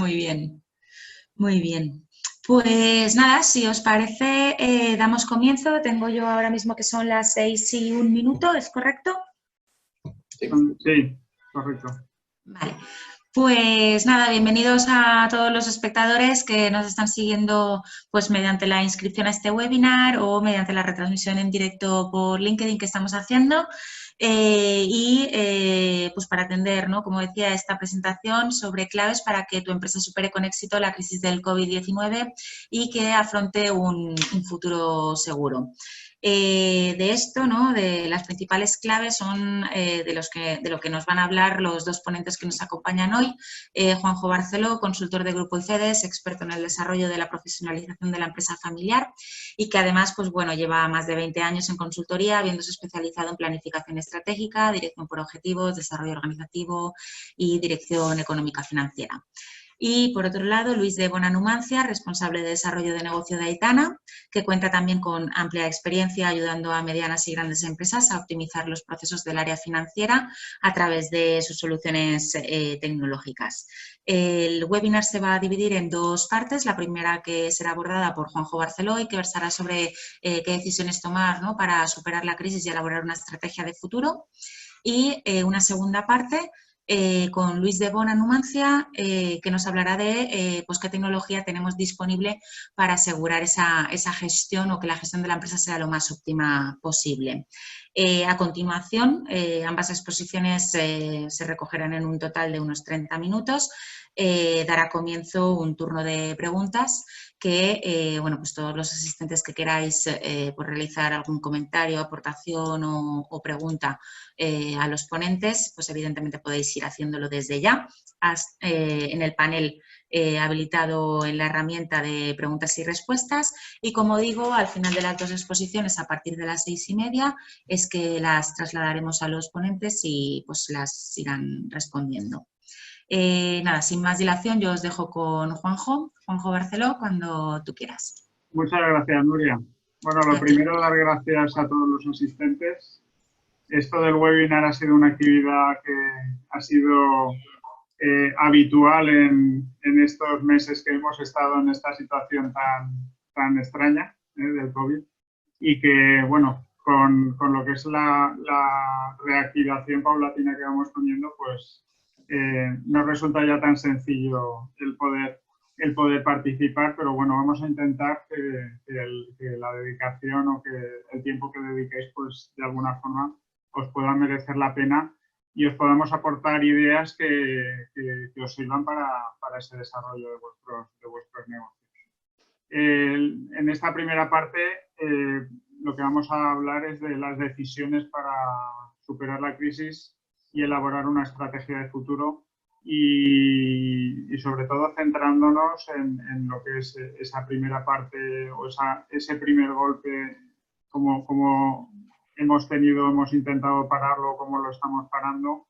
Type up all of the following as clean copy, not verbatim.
Muy bien, muy bien. Pues nada, si os parece, damos comienzo. Tengo yo ahora mismo que son las 6:01, ¿es correcto? Sí, correcto. Vale. Pues nada, bienvenidos a todos los espectadores que nos están siguiendo pues mediante la inscripción a este webinar o mediante la retransmisión en directo por LinkedIn que estamos haciendo. Pues para atender, ¿no?, como decía, esta presentación sobre claves para que tu empresa supere con éxito la crisis del COVID-19 y que afronte un futuro seguro. De esto, ¿no?, de las principales claves son de lo que nos van a hablar los dos ponentes que nos acompañan hoy. Juanjo Barceló, consultor de Grupo ICEDES, experto en el desarrollo de la profesionalización de la empresa familiar y que además, pues bueno, lleva más de 20 años en consultoría, habiéndose especializado en planificación estratégica, dirección por objetivos, desarrollo organizativo y dirección económica financiera. Y, por otro lado, Luis de Bonanumancia, responsable de desarrollo de negocio de Aitana, que cuenta también con amplia experiencia ayudando a medianas y grandes empresas a optimizar los procesos del área financiera a través de sus soluciones tecnológicas. El webinar se va a dividir en dos partes. La primera, que será abordada por Juanjo Barceló y que versará sobre qué decisiones tomar, ¿no?, para superar la crisis y elaborar una estrategia de futuro. Y una segunda parte con Luis de Bonanumancia, que nos hablará de pues qué tecnología tenemos disponible para asegurar esa gestión o que la gestión de la empresa sea lo más óptima posible. A continuación, ambas exposiciones se recogerán en un total de unos 30 minutos. Dará comienzo un turno de preguntas que, bueno, pues todos los asistentes que queráis pues realizar algún comentario, aportación o pregunta a los ponentes, pues evidentemente podéis ir haciéndolo desde ya en el panel habilitado en la herramienta de preguntas y respuestas. Y como digo, al final de las dos exposiciones, a partir de las 6:30, es que las trasladaremos a los ponentes y pues las irán respondiendo. Nada, sin más dilación, yo os dejo con Juanjo Barceló, cuando tú quieras. Muchas gracias, Nuria. Bueno, lo primero, dar gracias a todos los asistentes. Esto del webinar ha sido una actividad que ha sido habitual en estos meses que hemos estado en esta situación tan extraña del COVID y que, bueno, con lo que es la reactivación paulatina que vamos teniendo, pues no resulta ya tan sencillo el poder participar, pero bueno, vamos a intentar que la dedicación o que el tiempo que dediquéis, pues de alguna forma os pueda merecer la pena y os podamos aportar ideas que os sirvan para ese desarrollo de vuestros negocios. En esta primera parte, lo que vamos a hablar es de las decisiones para superar la crisis y elaborar una estrategia de futuro y sobre todo centrándonos en lo que es esa primera parte o ese primer golpe, como hemos intentado pararlo, cómo lo estamos parando,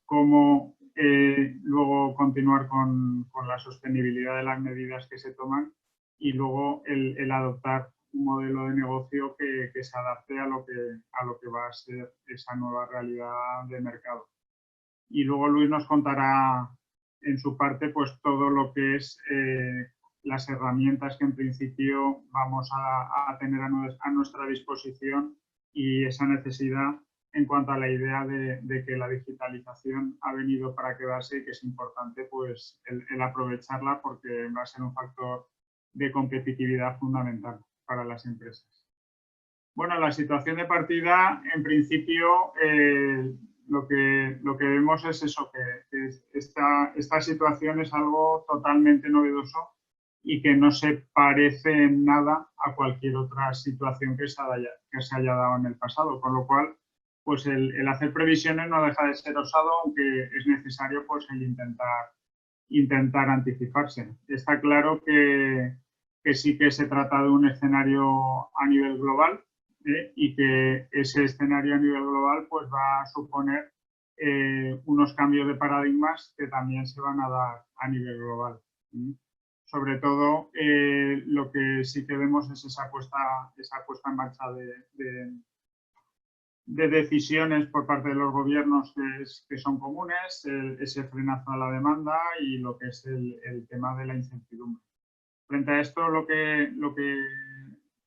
cómo luego continuar con la sostenibilidad de las medidas que se toman y luego el adoptar un modelo de negocio que se adapte a lo que va a ser esa nueva realidad de mercado. Y luego Luis nos contará en su parte pues todo lo que es las herramientas que en principio vamos a tener a nuestra disposición y esa necesidad en cuanto a la idea de que la digitalización ha venido para quedarse y que es importante pues el aprovecharla porque va a ser un factor de competitividad fundamental para las empresas. Bueno, la situación de partida, en principio, lo que vemos es eso, que esta situación es algo totalmente novedoso y que no se parece en nada a cualquier otra situación que se haya dado en el pasado, con lo cual pues el hacer previsiones no deja de ser osado, aunque es necesario pues el intentar anticiparse. Está claro que sí que se trata de un escenario a nivel global y que ese escenario a nivel global pues va a suponer unos cambios de paradigmas que también se van a dar a nivel global. Sobre todo, lo que sí que vemos es esa puesta en marcha de decisiones por parte de los gobiernos que son comunes, ese frenazo a la demanda y lo que es el tema de la incertidumbre. Frente a esto, lo que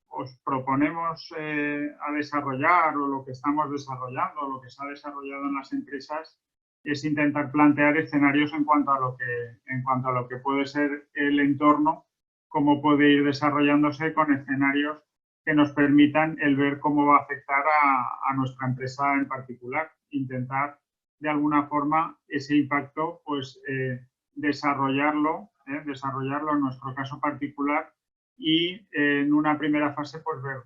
os proponemos a desarrollar, o lo que estamos desarrollando, o lo que se ha desarrollado en las empresas, es intentar plantear escenarios en cuanto a lo que puede ser el entorno, cómo puede ir desarrollándose con escenarios que nos permitan el ver cómo va a afectar a nuestra empresa en particular. Intentar, de alguna forma, ese impacto, pues, desarrollarlo en nuestro caso particular y en una primera fase, pues, ver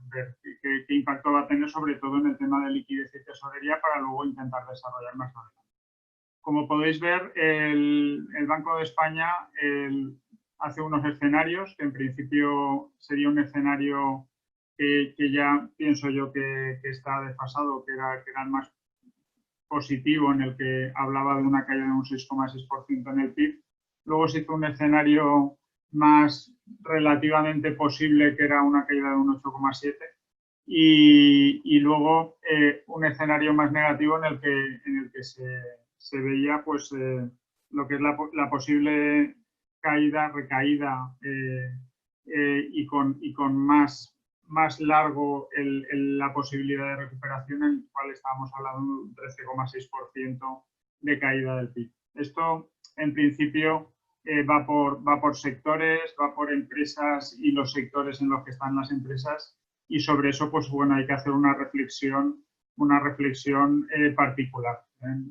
qué impacto va a tener, sobre todo en el tema de liquidez y tesorería, para luego intentar desarrollar más adelante. Como podéis ver, el Banco de España hace unos escenarios, que en principio sería un escenario que ya pienso yo que está desfasado, que era el más positivo, en el que hablaba de una caída de un 6,6% en el PIB. Luego se hizo un escenario más relativamente posible, que era una caída de un 8,7%. Y luego un escenario más negativo en el que se veía, pues, lo que es la posible recaída y con más largo la posibilidad de recuperación, en el cual estábamos hablando de un 13,6% de caída del PIB. Esto, en principio, va por sectores, va por empresas y los sectores en los que están las empresas, y sobre eso, pues, bueno, hay que hacer una reflexión particular.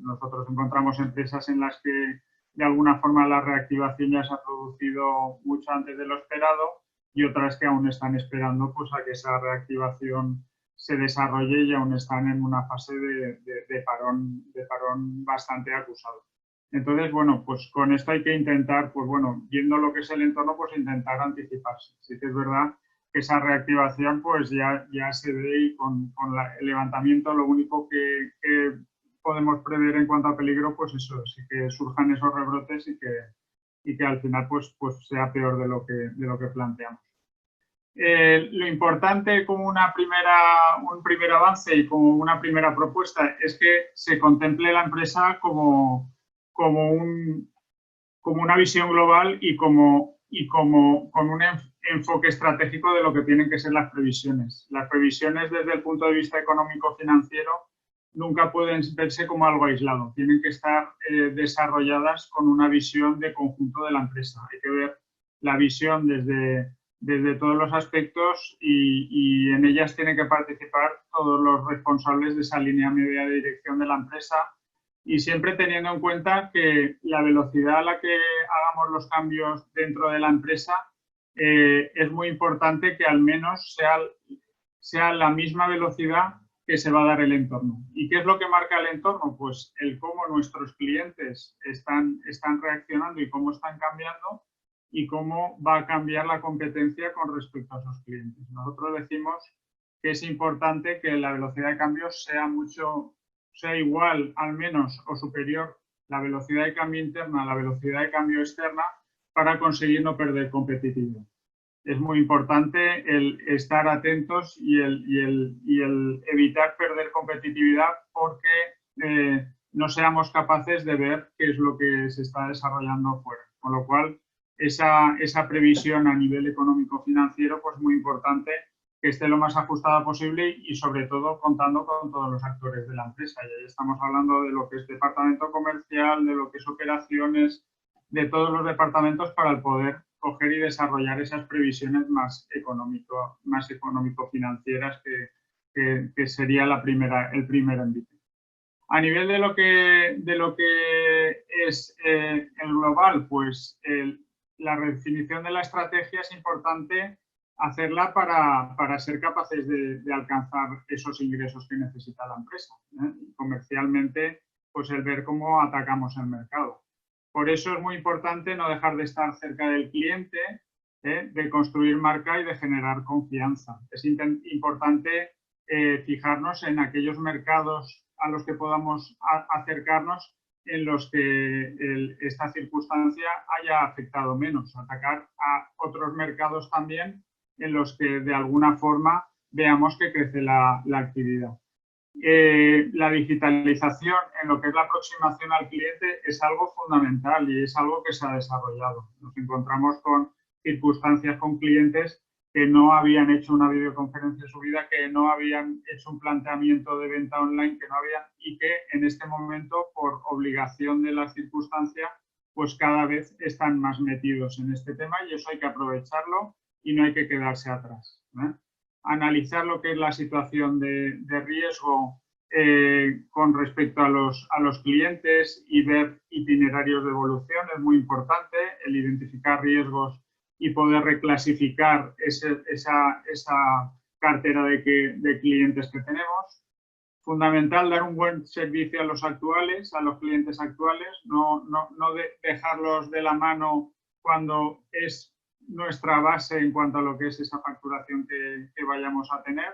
Nosotros encontramos empresas en las que, de alguna forma, la reactivación ya se ha producido mucho antes de lo esperado, y otras que aún están esperando, pues, a que esa reactivación se desarrolle y aún están en una fase de parón bastante acusado. Entonces, bueno, pues con esto hay que intentar, pues bueno, viendo lo que es el entorno, pues intentar anticiparse. Sí que es verdad que esa reactivación, pues ya se ve, y con el levantamiento lo único que podemos prever en cuanto a peligro, pues eso, sí que surjan esos rebrotes y que al final, pues sea peor de lo que planteamos. Lo importante, como un primer avance y como una primera propuesta, es que se contemple la empresa como una visión global y con un enfoque estratégico de lo que tienen que ser las previsiones. Las previsiones, desde el punto de vista económico-financiero, nunca pueden verse como algo aislado. Tienen que estar desarrolladas con una visión de conjunto de la empresa. Hay que ver la visión desde todos los aspectos, y en ellas tienen que participar todos los responsables de esa línea media de dirección de la empresa, y siempre teniendo en cuenta que la velocidad a la que hagamos los cambios dentro de la empresa es muy importante que al menos sea la misma velocidad que se va a dar el entorno. ¿Y qué es lo que marca el entorno? Pues el cómo nuestros clientes están reaccionando y cómo están cambiando, y cómo va a cambiar la competencia con respecto a esos clientes. Nosotros decimos que es importante que la velocidad de cambios sea igual, al menos, o superior, la velocidad de cambio interna a la velocidad de cambio externa, para conseguir no perder competitividad. Es muy importante el estar atentos y el evitar perder competitividad, porque no seamos capaces de ver qué es lo que se está desarrollando fuera. Con lo cual, esa previsión a nivel económico-financiero, pues muy importante que esté lo más ajustada posible, y sobre todo contando con todos los actores de la empresa. Y ahí estamos hablando de lo que es departamento comercial, de lo que es operaciones, de todos los departamentos, para el poder coger y desarrollar esas previsiones más económico-financieras, que sería el primer envite. A nivel de lo que es el global, pues la redefinición de la estrategia es importante hacerla para ser capaces de alcanzar esos ingresos que necesita la empresa. Comercialmente, pues el ver cómo atacamos el mercado. Por eso es muy importante no dejar de estar cerca del cliente, de construir marca y de generar confianza. Es importante fijarnos en aquellos mercados a los que podamos acercarnos, en los que esta circunstancia haya afectado menos. Atacar a otros mercados también en los que, de alguna forma, veamos que crece la actividad. La digitalización en lo que es la aproximación al cliente es algo fundamental y es algo que se ha desarrollado. Nos encontramos con circunstancias con clientes que no habían hecho una videoconferencia en su vida, que no habían hecho un planteamiento de venta online, que no habían, y que en este momento, por obligación de la circunstancia, pues cada vez están más metidos en este tema y eso hay que aprovecharlo y no hay que quedarse atrás, ¿eh? Analizar lo que es la situación de riesgo con respecto a los clientes y ver itinerarios de evolución es muy importante, el identificar riesgos y poder reclasificar esa cartera de clientes que tenemos. Fundamental dar un buen servicio a los actuales, a los clientes actuales, no dejarlos de la mano cuando es nuestra base en cuanto a lo que es esa facturación que vayamos a tener.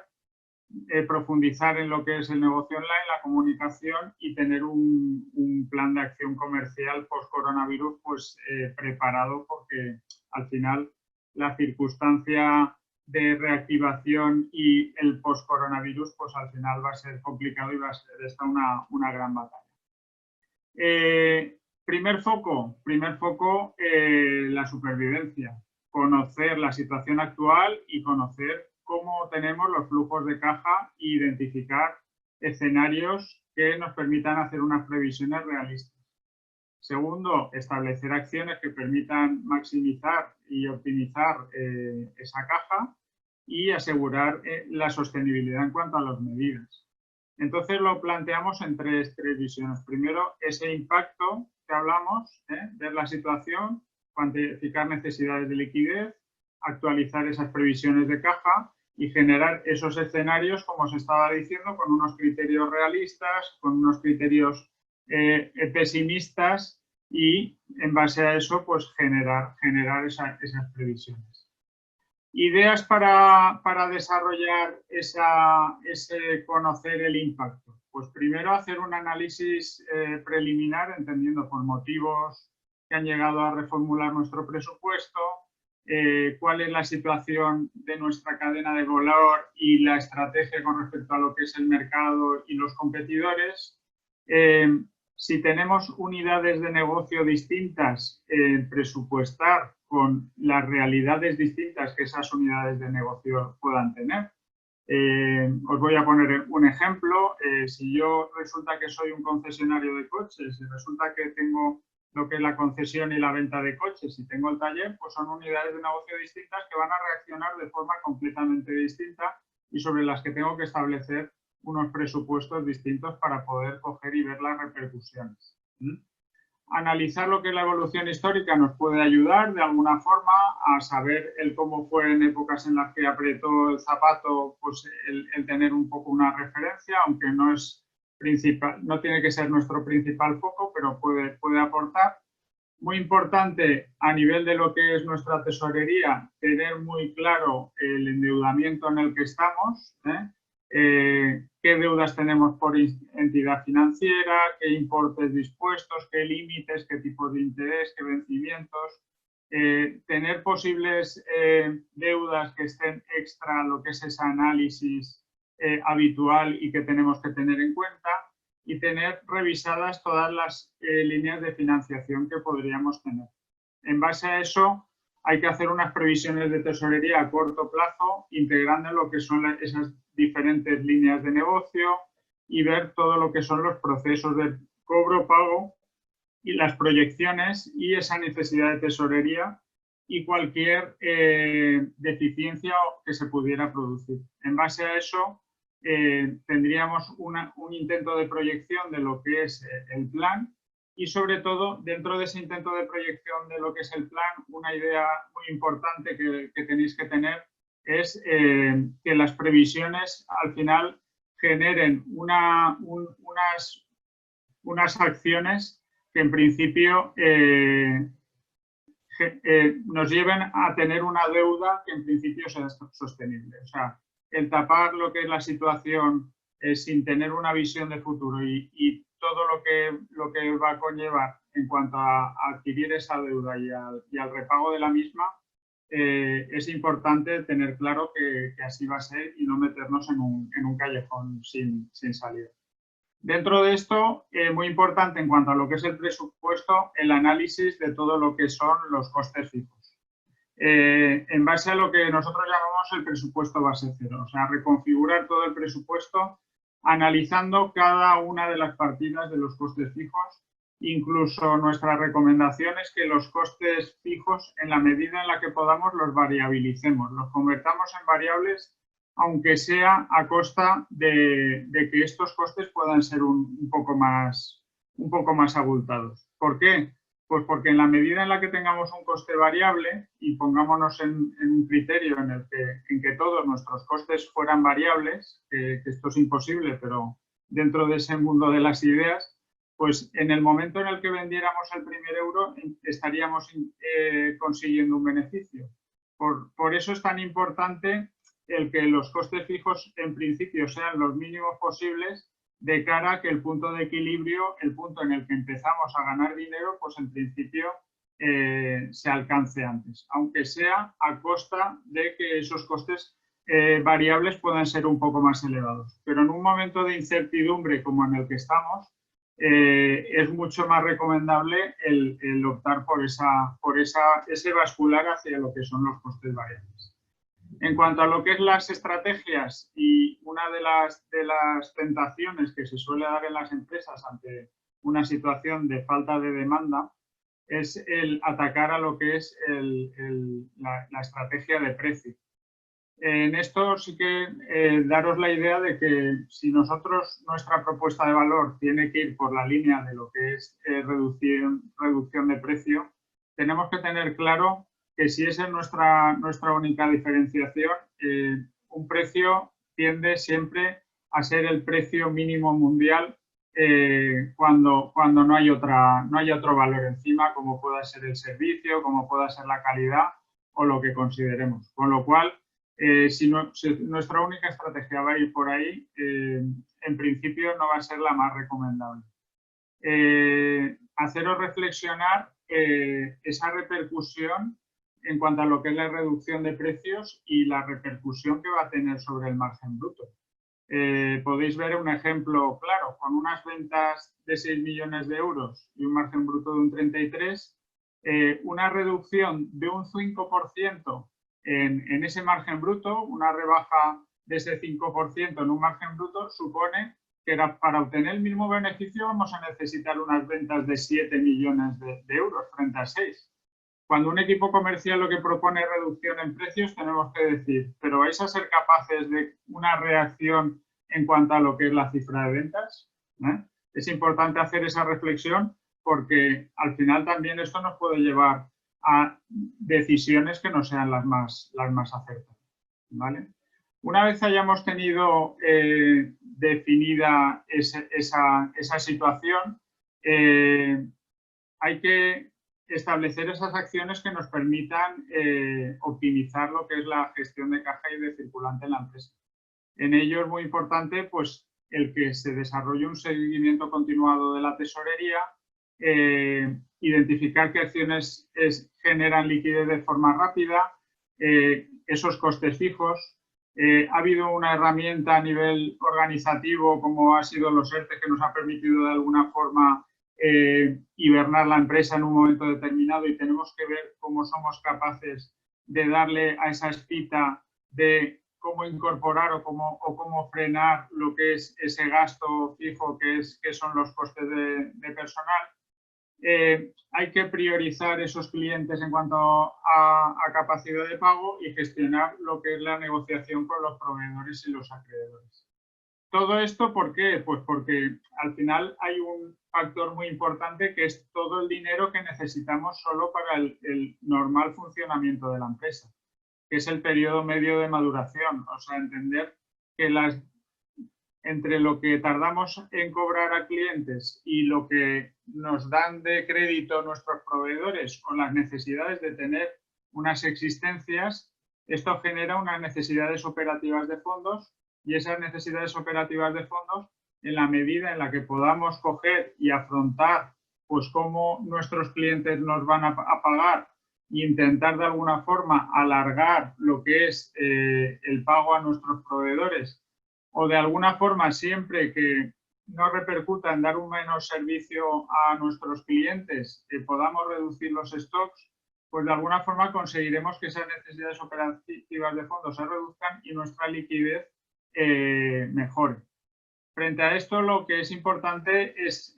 Profundizar en lo que es el negocio online, la comunicación y tener un plan de acción comercial post-coronavirus pues, preparado, porque al final la circunstancia de reactivación y el post-coronavirus pues al final va a ser complicado y va a ser esta una gran batalla. Primer foco, la supervivencia. Conocer la situación actual y conocer cómo tenemos los flujos de caja e identificar escenarios que nos permitan hacer unas previsiones realistas. Segundo, establecer acciones que permitan maximizar y optimizar esa caja y asegurar la sostenibilidad en cuanto a las medidas. Entonces lo planteamos en tres visiones. Primero, ese impacto que hablamos, ver la situación, cuantificar necesidades de liquidez, actualizar esas previsiones de caja y generar esos escenarios, como os estaba diciendo, con unos criterios realistas, con unos criterios pesimistas y en base a eso pues generar esas previsiones. Ideas para desarrollar ese conocer el impacto. Pues primero hacer un análisis preliminar, entendiendo por motivos que han llegado a reformular nuestro presupuesto, cuál es la situación de nuestra cadena de valor y la estrategia con respecto a lo que es el mercado y los competidores. Si tenemos unidades de negocio distintas, presupuestar con las realidades distintas que esas unidades de negocio puedan tener. Os voy a poner un ejemplo. Si yo resulta que soy un concesionario de coches y resulta que tengo lo que es la concesión y la venta de coches y tengo el taller, pues son unidades de negocio distintas que van a reaccionar de forma completamente distinta y sobre las que tengo que establecer unos presupuestos distintos para poder coger y ver las repercusiones. Analizar lo que es la evolución histórica nos puede ayudar de alguna forma a saber cómo fue en épocas en las que apretó el zapato, pues el tener un poco una referencia, aunque no es principal, no tiene que ser nuestro principal foco, pero puede aportar. Muy importante a nivel de lo que es nuestra tesorería, tener muy claro el endeudamiento en el que estamos, qué deudas tenemos por entidad financiera, qué importes dispuestos, qué límites, qué tipos de interés, qué vencimientos, tener posibles deudas que estén extra a lo que es ese análisis habitual y que tenemos que tener en cuenta y tener revisadas todas las líneas de financiación que podríamos tener. En base a eso, hay que hacer unas previsiones de tesorería a corto plazo, integrando lo que son esas diferentes líneas de negocio y ver todo lo que son los procesos de cobro, pago y las proyecciones y esa necesidad de tesorería y cualquier deficiencia que se pudiera producir. En base a eso, tendríamos un intento de proyección de lo que es el plan y sobre todo dentro de ese intento de proyección de lo que es el plan, una idea muy importante que tenéis que tener es que las previsiones al final generen unas acciones que en principio nos lleven a tener una deuda que en principio sea sostenible. O sea, el tapar lo que es la situación sin tener una visión de futuro y todo lo que va a conllevar en cuanto a adquirir esa deuda y al repago de la misma, es importante tener claro que así va a ser y no meternos en un callejón sin salida. Dentro de esto, muy importante en cuanto a lo que es el presupuesto, el análisis de todo lo que son los costes fijos. En base a lo que nosotros llamamos el presupuesto base cero, o sea, reconfigurar todo el presupuesto analizando cada una de las partidas de los costes fijos. Incluso nuestra recomendación es que los costes fijos, en la medida en la que podamos, los variabilicemos, los convertamos en variables, aunque sea a costa de que estos costes puedan ser un poco más abultados. ¿Por qué? Pues porque en la medida en la que tengamos un coste variable y pongámonos en un criterio en que todos nuestros costes fueran variables, que esto es imposible, pero dentro de ese mundo de las ideas, pues en el momento en el que vendiéramos el primer euro estaríamos consiguiendo un beneficio. Por eso es tan importante el que los costes fijos en principio sean los mínimos posibles, de cara a que el punto de equilibrio, el punto en el que empezamos a ganar dinero, pues en principio se alcance antes, aunque sea a costa de que esos costes variables puedan ser un poco más elevados. Pero en un momento de incertidumbre como en el que estamos, es mucho más recomendable el optar por ese bascular hacia lo que son los costes variables. En cuanto a lo que es las estrategias, y una de las tentaciones que se suele dar en las empresas ante una situación de falta de demanda, es el atacar a lo que es la estrategia de precio. En esto sí que daros la idea de que si nuestra propuesta de valor tiene que ir por la línea de lo que es reducción de precio, tenemos que tener claro que si esa es nuestra única diferenciación, un precio tiende siempre a ser el precio mínimo mundial cuando no hay otro valor encima, como pueda ser el servicio, como pueda ser la calidad o lo que consideremos. Con lo cual, si nuestra única estrategia va a ir por ahí, en principio no va a ser la más recomendable. Haceros reflexionar esa repercusión en cuanto a lo que es la reducción de precios y la repercusión que va a tener sobre el margen bruto. Podéis ver un ejemplo claro, con unas ventas de 6 millones de euros y un margen bruto de un 33%, una reducción de un 5% en ese margen bruto, una rebaja de ese 5% en un margen bruto, supone que para obtener el mismo beneficio vamos a necesitar unas ventas de 7 millones de euros frente a 6. Cuando un equipo comercial lo que propone es reducción en precios, tenemos que decir, ¿pero vais a ser capaces de una reacción en cuanto a lo que es la cifra de ventas? Es importante hacer esa reflexión porque al final también esto nos puede llevar a decisiones que no sean las más acertadas, ¿vale? Una vez hayamos tenido definida esa situación, hay que establecer esas acciones que nos permitan optimizar lo que es la gestión de caja y de circulante en la empresa. En ello es muy importante pues, el que se desarrolle un seguimiento continuado de la tesorería, identificar qué acciones generan liquidez de forma rápida, esos costes fijos. Ha habido una herramienta a nivel organizativo como ha sido los ERTE que nos ha permitido de alguna forma hibernar la empresa en un momento determinado y tenemos que ver cómo somos capaces de darle a esa espita de cómo incorporar o cómo frenar lo que es ese gasto fijo que son los costes de personal. Hay que priorizar esos clientes en cuanto a capacidad de pago y gestionar lo que es la negociación con los proveedores y los acreedores. Todo esto, ¿por qué? Pues porque al final hay un factor muy importante que es todo el dinero que necesitamos solo para el normal funcionamiento de la empresa, que es el periodo medio de maduración. O sea, entender que entre lo que tardamos en cobrar a clientes y lo que nos dan de crédito nuestros proveedores con las necesidades de tener unas existencias, esto genera unas necesidades operativas de fondos y esas necesidades operativas de fondos, en la medida en la que podamos coger y afrontar pues cómo nuestros clientes nos van a pagar intentar de alguna forma alargar lo que es el pago a nuestros proveedores, o de alguna forma siempre que no repercuta en dar un menos servicio a nuestros clientes, que podamos reducir los stocks, pues de alguna forma conseguiremos que esas necesidades operativas de fondos se reduzcan y nuestra liquidez mejore. Frente a esto, lo que es importante es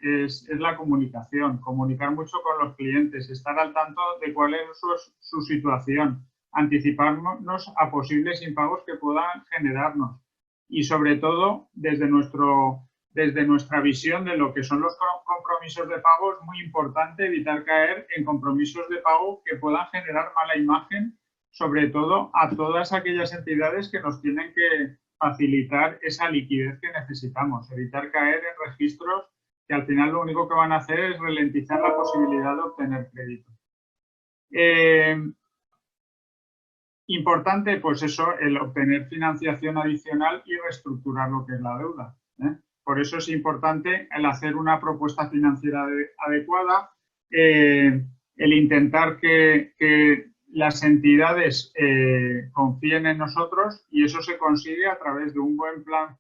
la comunicación, comunicar mucho con los clientes, estar al tanto de cuál es su situación, anticiparnos a posibles impagos que puedan generarnos y, sobre todo, desde nuestra visión de lo que son los compromisos de pago, es muy importante evitar caer en compromisos de pago que puedan generar mala imagen, sobre todo a todas aquellas entidades que nos tienen que facilitar esa liquidez que necesitamos, evitar caer en registros que al final lo único que van a hacer es ralentizar la posibilidad de obtener crédito. Importante, pues eso, el obtener financiación adicional y reestructurar lo que es la deuda. Por eso es importante el hacer una propuesta financiera adecuada, el intentar que las entidades confíen en nosotros, y eso se consigue a través de un buen plan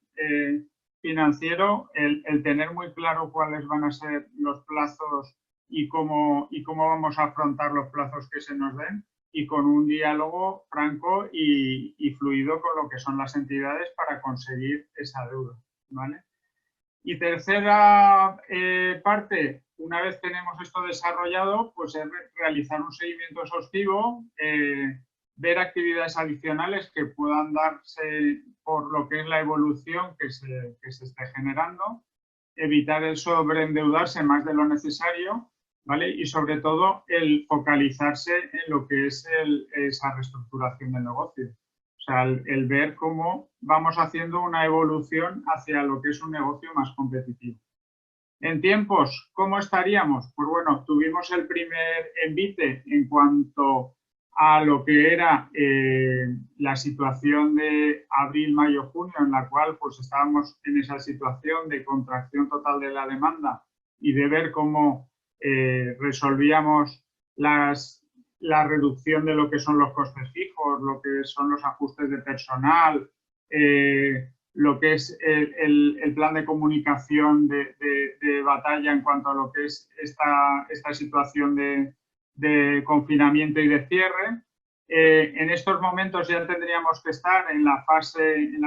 financiero, el tener muy claro cuáles van a ser los plazos y cómo vamos a afrontar los plazos que se nos den, y con un diálogo franco y fluido con lo que son las entidades para conseguir esa deuda, ¿vale? Y tercera parte, una vez tenemos esto desarrollado, pues es realizar un seguimiento exhaustivo, ver actividades adicionales que puedan darse por lo que es la evolución que se esté generando, evitar el sobreendeudarse más de lo necesario, ¿vale? Y sobre todo el focalizarse en lo que es esa reestructuración del negocio. O sea, el ver cómo vamos haciendo una evolución hacia lo que es un negocio más competitivo. En tiempos, ¿cómo estaríamos? Pues bueno, tuvimos el primer envite en cuanto a lo que era la situación de abril, mayo, junio, en la cual pues estábamos en esa situación de contracción total de la demanda y de ver cómo resolvíamos la reducción de lo que son los costes fijos, lo que son los ajustes de personal, lo que es el plan de comunicación de batalla en cuanto a lo que es esta situación de confinamiento y de cierre. En estos momentos ya tendríamos que estar en la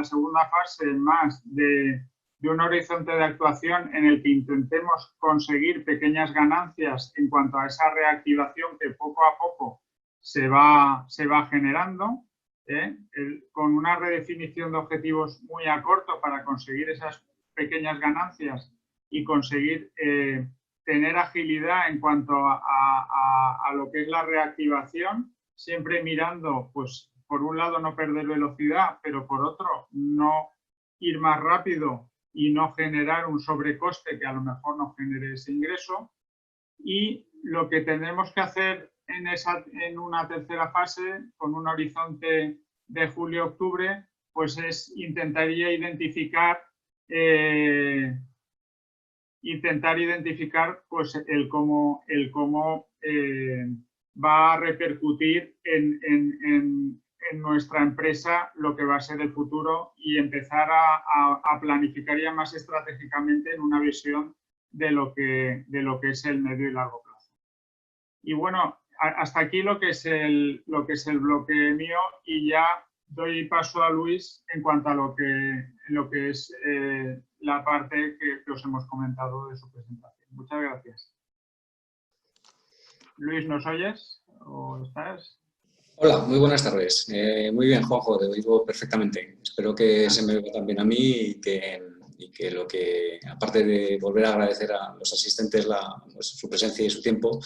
segunda fase más de un horizonte de actuación en el que intentemos conseguir pequeñas ganancias en cuanto a esa reactivación que poco a poco se va generando, con una redefinición de objetivos muy a corto para conseguir esas pequeñas ganancias y conseguir tener agilidad en cuanto a lo que es la reactivación, siempre mirando, pues, por un lado no perder velocidad, pero por otro no ir más rápido y no generar un sobrecoste que a lo mejor no genere ese ingreso. Y lo que tendremos que hacer en una tercera fase, con un horizonte de julio-octubre, pues intentaría identificar pues el cómo va a repercutir en nuestra empresa lo que va a ser el futuro, y empezar a planificar ya más estratégicamente en una visión de lo que es el medio y largo plazo. Y bueno, hasta aquí lo que es el bloque mío, y ya doy paso a Luis en cuanto a lo que es la parte que os hemos comentado de su presentación. Muchas gracias. Luis, ¿nos oyes o estás? Hola, muy buenas tardes. Muy bien, Juanjo, te oigo perfectamente. Espero que se me oiga también a mí y que lo que, aparte de volver a agradecer a los asistentes pues, su presencia y su tiempo,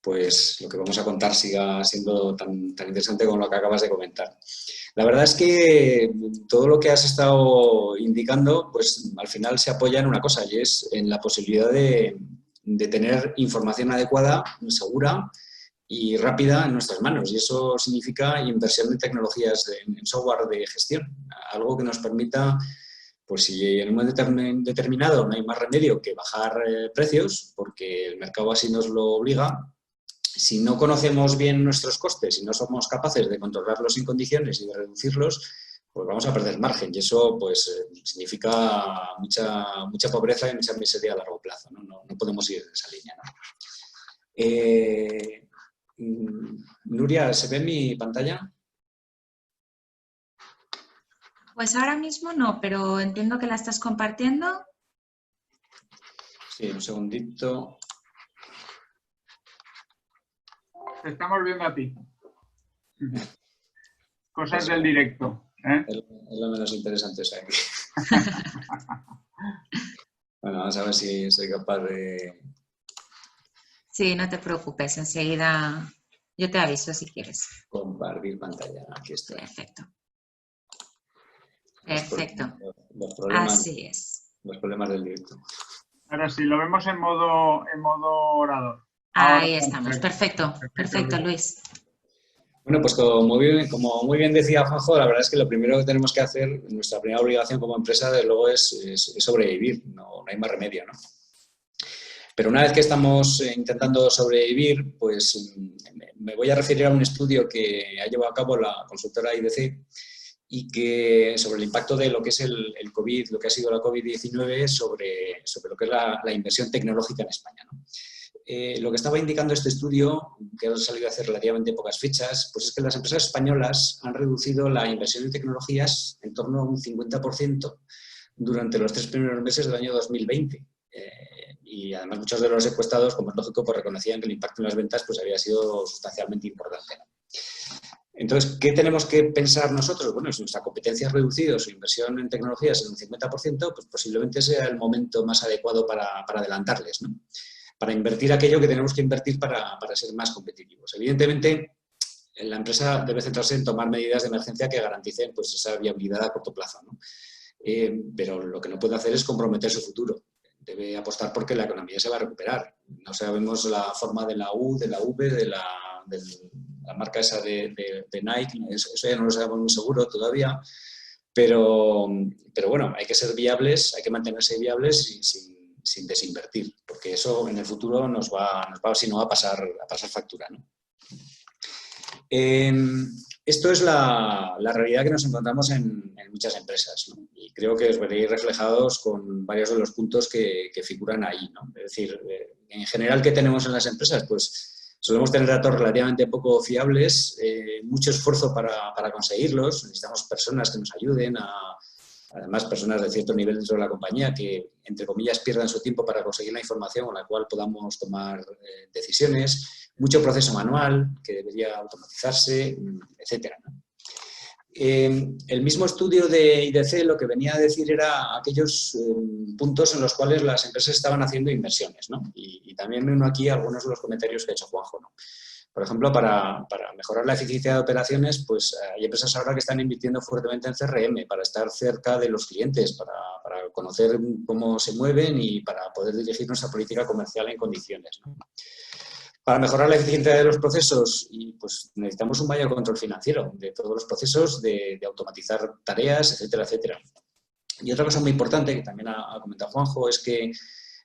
pues lo que vamos a contar siga siendo tan interesante como lo que acabas de comentar. La verdad es que todo lo que has estado indicando, pues al final se apoya en una cosa, y es en la posibilidad de tener información adecuada, segura y rápida en nuestras manos, y eso significa inversión en tecnologías, en software de gestión, algo que nos permita, pues si en un momento determinado no hay más remedio que bajar precios, porque el mercado así nos lo obliga, si no conocemos bien nuestros costes y no somos capaces de controlarlos en condiciones y de reducirlos, pues vamos a perder margen y eso pues significa mucha pobreza y mucha miseria a largo plazo, ¿no? No podemos ir en esa línea, ¿no? Nuria, ¿se ve mi pantalla? Pues ahora mismo no, pero entiendo que la estás compartiendo. Sí, un segundito. Te estamos viendo a ti. Cosas del directo. Es lo menos interesante, o sea que... Bueno, vamos a ver si soy capaz de... Sí, no te preocupes, enseguida yo te aviso si quieres. Compartir pantalla, aquí está. Perfecto. Perfecto. Los problemas, así es. Los problemas del directo. Ahora sí, lo vemos en modo orador. Ahí estamos, perfecto, perfecto, Luis. Bueno, pues como muy bien decía Juanjo, la verdad es que lo primero que tenemos que hacer, nuestra primera obligación como empresa, desde luego, es sobrevivir, no hay más remedio, ¿no? Pero una vez que estamos intentando sobrevivir, pues me voy a referir a un estudio que ha llevado a cabo la consultora IDC y que sobre el impacto de lo que es el COVID, lo que ha sido la COVID-19 sobre lo que es la inversión tecnológica en España, ¿no? Lo que estaba indicando este estudio, que ha salido hace relativamente pocas fechas, pues es que las empresas españolas han reducido la inversión en tecnologías en torno a un 50% durante los 3 primeros meses del año 2020. Y además muchos de los encuestados, como es lógico, pues reconocían que el impacto en las ventas pues había sido sustancialmente importante, ¿no? Entonces, ¿qué tenemos que pensar nosotros? Bueno, si nuestra competencia ha reducido su inversión en tecnologías en un 50%, pues posiblemente sea el momento más adecuado para adelantarles, ¿no? Para invertir aquello que tenemos que invertir para ser más competitivos. Evidentemente, la empresa debe centrarse en tomar medidas de emergencia que garanticen pues, esa viabilidad a corto plazo, ¿no? Pero lo que no puede hacer es comprometer su futuro. Debe apostar porque la economía se va a recuperar. No sabemos la forma de la U, de la V, de la marca esa de Nike, eso ya no lo sabemos muy seguro todavía, pero bueno, hay que ser viables, hay que mantenerse viables sin desinvertir, porque eso en el futuro nos va si no, a pasar factura, ¿no? Esto es la realidad que nos encontramos en muchas empresas, ¿no? Y creo que os veréis reflejados con varios de los puntos que figuran ahí, ¿no? Es decir, en general, ¿qué tenemos en las empresas? Pues solemos tener datos relativamente poco fiables, mucho esfuerzo para conseguirlos, necesitamos personas que nos ayuden, además personas de cierto nivel dentro de la compañía que, entre comillas, pierdan su tiempo para conseguir la información con la cual podamos tomar decisiones, mucho proceso manual que debería automatizarse, etcétera, ¿no? El mismo estudio de IDC lo que venía a decir era aquellos puntos en los cuales las empresas estaban haciendo inversiones, ¿no? Y también uno aquí algunos de los comentarios que ha hecho Juanjo, ¿no? Por ejemplo, para mejorar la eficiencia de operaciones, pues hay empresas ahora que están invirtiendo fuertemente en CRM para estar cerca de los clientes, para conocer cómo se mueven y para poder dirigir nuestra política comercial en condiciones, ¿no? Para mejorar la eficiencia de los procesos, y pues necesitamos un mayor control financiero de todos los procesos, de automatizar tareas, etcétera, etcétera. Y otra cosa muy importante, que también ha comentado Juanjo, es que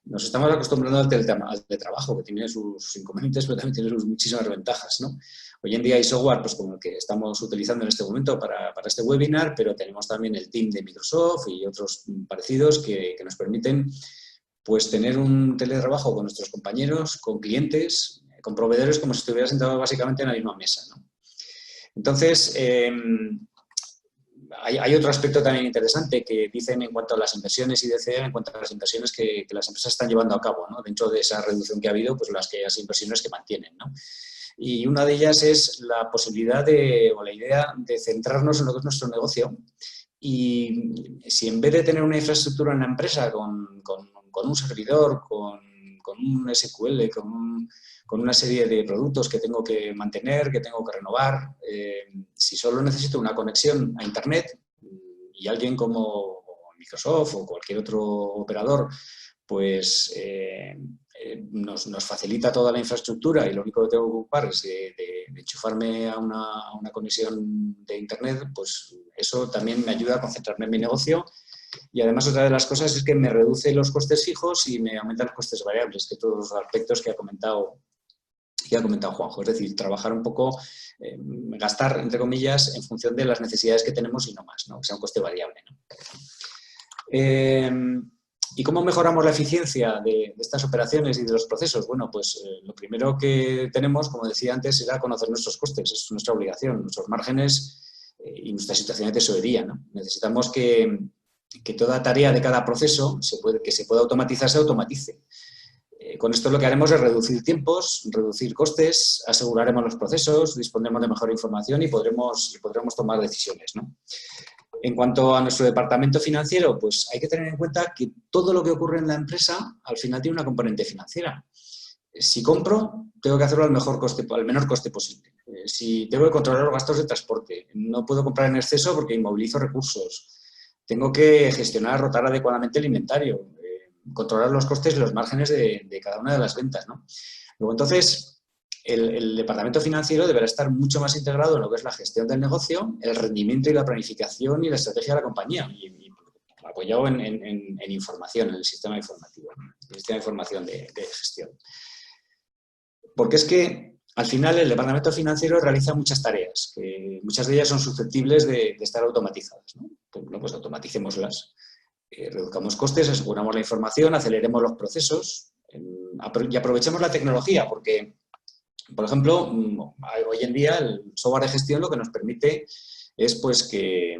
nos estamos acostumbrando al teletrabajo, que tiene sus inconvenientes, pero también tiene sus muchísimas ventajas, ¿no? Hoy en día hay software pues, como el que estamos utilizando en este momento para este webinar, pero tenemos también el Team de Microsoft y otros parecidos que nos permiten pues, tener un teletrabajo con nuestros compañeros, con clientes, con proveedores, como si estuviera sentado básicamente en la misma mesa, ¿no? Entonces, hay otro aspecto también interesante que dicen en cuanto a las inversiones IDC, en cuanto a las inversiones que las empresas están llevando a cabo, ¿no? Dentro de esa reducción que ha habido, pues las inversiones que mantienen, ¿no? Y una de ellas es la posibilidad o la idea de centrarnos en lo que es nuestro negocio. Y si en vez de tener una infraestructura en la empresa con un servidor, con un SQL, con una serie de productos que tengo que mantener, que tengo que renovar, si solo necesito una conexión a Internet y alguien como Microsoft o cualquier otro operador pues nos facilita toda la infraestructura y lo único que tengo que ocupar es de enchufarme a una conexión de Internet, pues eso también me ayuda a concentrarme en mi negocio. Y además otra de las cosas es que me reduce los costes fijos y me aumenta los costes variables, que todos los aspectos que ha comentado que ha comentado Juanjo, es decir, trabajar un poco, gastar, entre comillas, en función de las necesidades que tenemos y no más, ¿no? Que sea un coste variable, ¿no? ¿Y cómo mejoramos la eficiencia de estas operaciones y de los procesos? Bueno, pues lo primero que tenemos, como decía antes, era conocer nuestros costes, es nuestra obligación, nuestros márgenes y nuestra situación de tesorería, ¿no? Necesitamos que toda tarea de cada proceso que se pueda automatizar, se automatice. Con esto lo que haremos es reducir tiempos, reducir costes, aseguraremos los procesos, dispondremos de mejor información y podremos tomar decisiones, ¿no? En cuanto a nuestro departamento financiero, pues hay que tener en cuenta que todo lo que ocurre en la empresa al final tiene una componente financiera. Si compro, tengo que hacerlo al menor coste posible. Si tengo que controlar los gastos de transporte, no puedo comprar en exceso porque inmovilizo recursos. Tengo que gestionar, rotar adecuadamente el inventario, controlar los costes y los márgenes de cada una de las ventas, ¿no? Luego, entonces, el departamento financiero deberá estar mucho más integrado en lo que es la gestión del negocio, el rendimiento y la planificación y la estrategia de la compañía, y apoyado en información, en el sistema informativo, el sistema de información de gestión. Porque es que, al final, el departamento financiero realiza muchas tareas, que muchas de ellas son susceptibles de estar automatizadas, ¿no? Pues automaticémoslas. Reduzcamos costes, aseguramos la información, aceleremos los procesos y aprovechemos la tecnología, porque, por ejemplo, hoy en día el software de gestión lo que nos permite es pues, que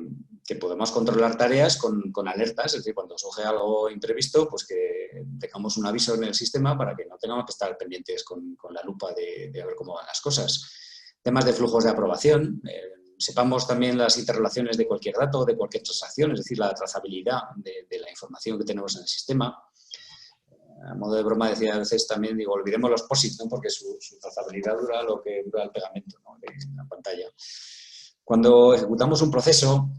podemos controlar tareas con alertas, es decir, cuando surge algo imprevisto, pues que tengamos un aviso en el sistema para que no tengamos que estar pendientes con la lupa de ver cómo van las cosas. Temas de flujos de aprobación, sepamos también las interrelaciones de cualquier dato, de cualquier transacción, es decir, la trazabilidad de la información que tenemos en el sistema. A modo de broma decía a veces también, digo, olvidemos los POSIT, ¿no? Porque su trazabilidad dura lo que dura el pegamento, ¿no? De la pantalla. Cuando ejecutamos un proceso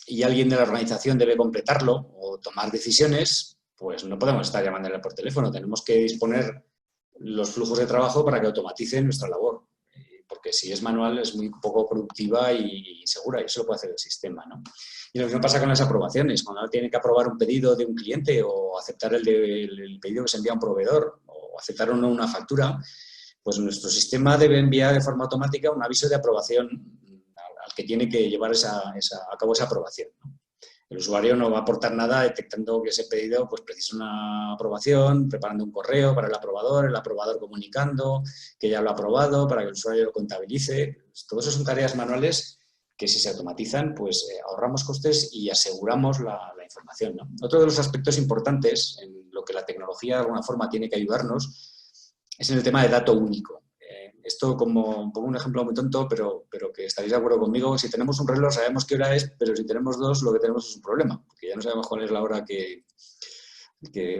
y alguien de la organización debe completarlo o tomar decisiones, pues no podemos estar llamándole por teléfono, tenemos que disponer los flujos de trabajo para que automaticen nuestra labor. Porque si es manual es muy poco productiva y insegura, y eso lo puede hacer el sistema, ¿no? Y lo mismo pasa con las aprobaciones. Cuando tiene que aprobar un pedido de un cliente o aceptar el pedido que se envía a un proveedor o aceptar o no una factura, pues nuestro sistema debe enviar de forma automática un aviso de aprobación al que tiene que llevar a cabo esa aprobación, ¿no? El usuario no va a aportar nada detectando que ese pedido pues, precisa una aprobación, preparando un correo para el aprobador comunicando que ya lo ha aprobado para que el usuario lo contabilice. Todo eso son tareas manuales que si se automatizan, pues ahorramos costes y aseguramos la información, ¿no? Otro de los aspectos importantes en lo que la tecnología de alguna forma tiene que ayudarnos es en el tema de dato único. Esto como pongo un ejemplo muy tonto, pero que estaréis de acuerdo conmigo. Si tenemos un reloj sabemos qué hora es, pero si tenemos dos lo que tenemos es un problema, porque ya no sabemos cuál es la hora que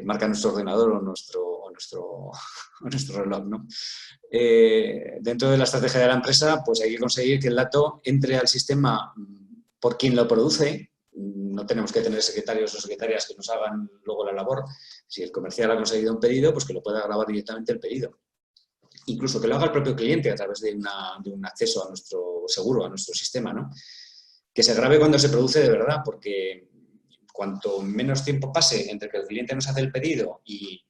marca nuestro ordenador o nuestro reloj, ¿no? Dentro de la estrategia de la empresa, pues hay que conseguir que el dato entre al sistema por quien lo produce. No tenemos que tener secretarios o secretarias que nos hagan luego la labor. Si el comercial ha conseguido un pedido, pues que lo pueda grabar directamente el pedido. Incluso que lo haga el propio cliente a través de un acceso a nuestro seguro, a nuestro sistema, ¿no? Que se grabe cuando se produce de verdad, porque cuanto menos tiempo pase entre que el cliente nos hace el pedido y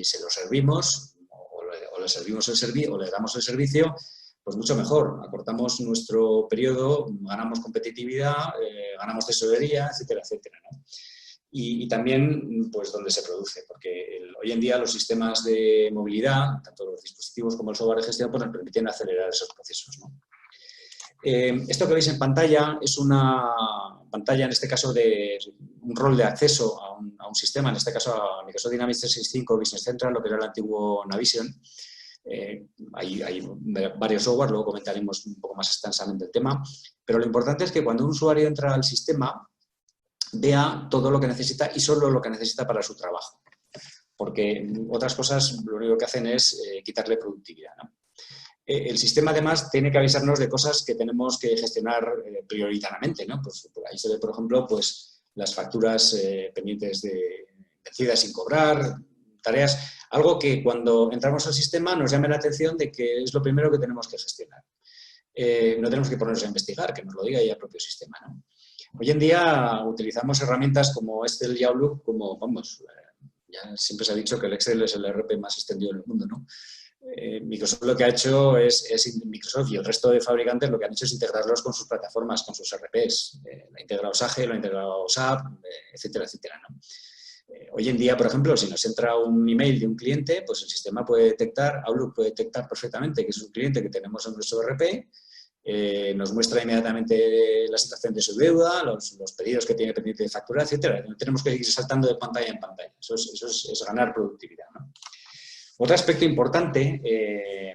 se lo servimos, o le servimos o le damos el servicio, pues mucho mejor. Acortamos nuestro periodo, ganamos competitividad, ganamos tesorería, etcétera, etcétera, ¿no? Y también, pues, donde se produce, porque hoy en día los sistemas de movilidad, tanto los dispositivos como el software de gestión, pues nos permiten acelerar esos procesos, ¿no? Esto que veis en pantalla es una pantalla, en este caso, de un rol de acceso a un sistema, en este caso a Microsoft Dynamics 365 Business Central, lo que era el antiguo Navision. Hay varios software, luego comentaremos un poco más extensamente el tema, pero lo importante es que cuando un usuario entra al sistema, vea todo lo que necesita y solo lo que necesita para su trabajo. Porque otras cosas lo único que hacen es quitarle productividad, ¿no? El sistema, además, tiene que avisarnos de cosas que tenemos que gestionar prioritariamente, ¿no? Pues, ahí se ve, por ejemplo, pues, las facturas pendientes vencidas sin cobrar, tareas, algo que cuando entramos al sistema nos llame la atención de que es lo primero que tenemos que gestionar. No tenemos que ponernos a investigar, que nos lo diga ya el propio sistema, ¿no? Hoy en día utilizamos herramientas como Excel y Outlook como, vamos, ya siempre se ha dicho que el Excel es el ERP más extendido del mundo, ¿no? Microsoft lo que ha hecho Microsoft y el resto de fabricantes lo que han hecho es integrarlos con sus plataformas, con sus RPs. Lo ha integrado SAGE, lo ha integrado SAP, etcétera, etcétera, ¿no? Hoy en día, por ejemplo, si nos entra un email de un cliente, pues el sistema puede detectar, Outlook puede detectar perfectamente que es un cliente que tenemos en nuestro RP, nos muestra inmediatamente la situación de su deuda, los pedidos que tiene pendiente de factura, etcétera. No tenemos que ir saltando de pantalla en pantalla. Eso es ganar productividad, ¿no? Otro aspecto importante